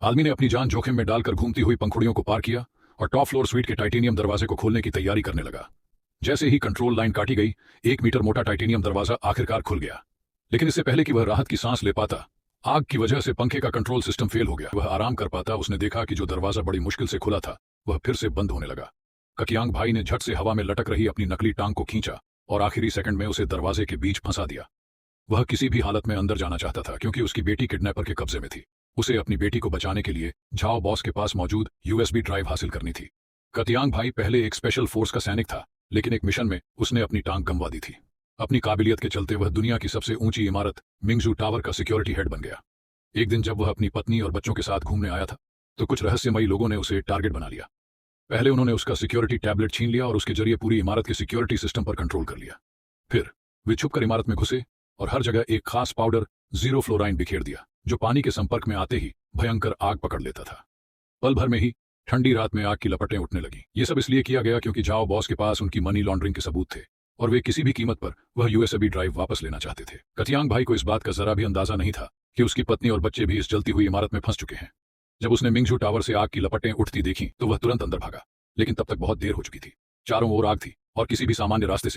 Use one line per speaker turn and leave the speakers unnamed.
आदमी ने अपनी जान जोखिम में डालकर घूमती हुई पंखुड़ियों को पार किया और टॉप फ्लोर स्वीट के टाइटेनियम दरवाजे को खोलने की तैयारी करने लगा। जैसे ही कंट्रोल लाइन काटी गई, 1 मीटर मोटा टाइटेनियम दरवाजा आखिरकार खुल गया। लेकिन इससे पहले कि वह राहत की सांस ले पाता, आग की वजह से पंखे का कंट्रोल सिस्टम फेल हो गया। वह आराम कर पाता, उसने देखा कि जो दरवाजा बड़ी मुश्किल से खुला था वह फिर से बंद होने लगा। ककियांग भाई ने झट से हवा में लटक रही अपनी नकली टांग को खींचा और आखिरी सेकंड में उसे दरवाजे के बीच फंसा दिया। वह किसी भी हालत में अंदर जाना चाहता था क्योंकि उसकी बेटी किडनैपर के कब्जे में थी। उसे अपनी बेटी को बचाने के लिए झाओ बॉस के पास मौजूद यूएसबी ड्राइव हासिल करनी थी। कतियांग भाई पहले एक स्पेशल फोर्स का सैनिक था, लेकिन एक मिशन में उसने अपनी टांग गंवा दी थी। अपनी काबिलियत के चलते वह दुनिया की सबसे ऊंची इमारत मिंगजू टावर का सिक्योरिटी हेड बन गया। एक दिन जब वह अपनी पत्नी और बच्चों के साथ घूमने आया था तो कुछ रहस्यमयी लोगों ने उसे टारगेट बना लिया। पहले उन्होंने उसका सिक्योरिटी टैबलेट छीन लिया और उसके जरिए पूरी इमारत के सिक्योरिटी सिस्टम पर कंट्रोल कर लिया। फिर वे छुपकर इमारत में घुसे और हर जगह एक खास पाउडर जीरो फ्लोराइन बिखेर दिया, जो पानी के संपर्क में आते ही भयंकर आग पकड़ लेता था। पल भर में ही ठंडी रात में आग की लपटें उठने लगी। ये सब इसलिए किया गया क्योंकि झाओ बॉस के पास उनकी मनी लॉन्ड्रिंग के सबूत थे और वे किसी भी कीमत पर वह यूएसबी ड्राइव वापस लेना चाहते थे। कतियांग भाई को इस बात का जरा भी अंदाजा नहीं था कि उसकी पत्नी और बच्चे भी इस जलती हुई इमारत में फंस चुके हैं। जब उसने मिंगजू टावर से आग की लपटें उठती देखी तो वह तुरंत अंदर भागा, लेकिन तब तक बहुत देर हो चुकी थी। चारों ओर आग थी और किसी भी सामान्य रास्ते से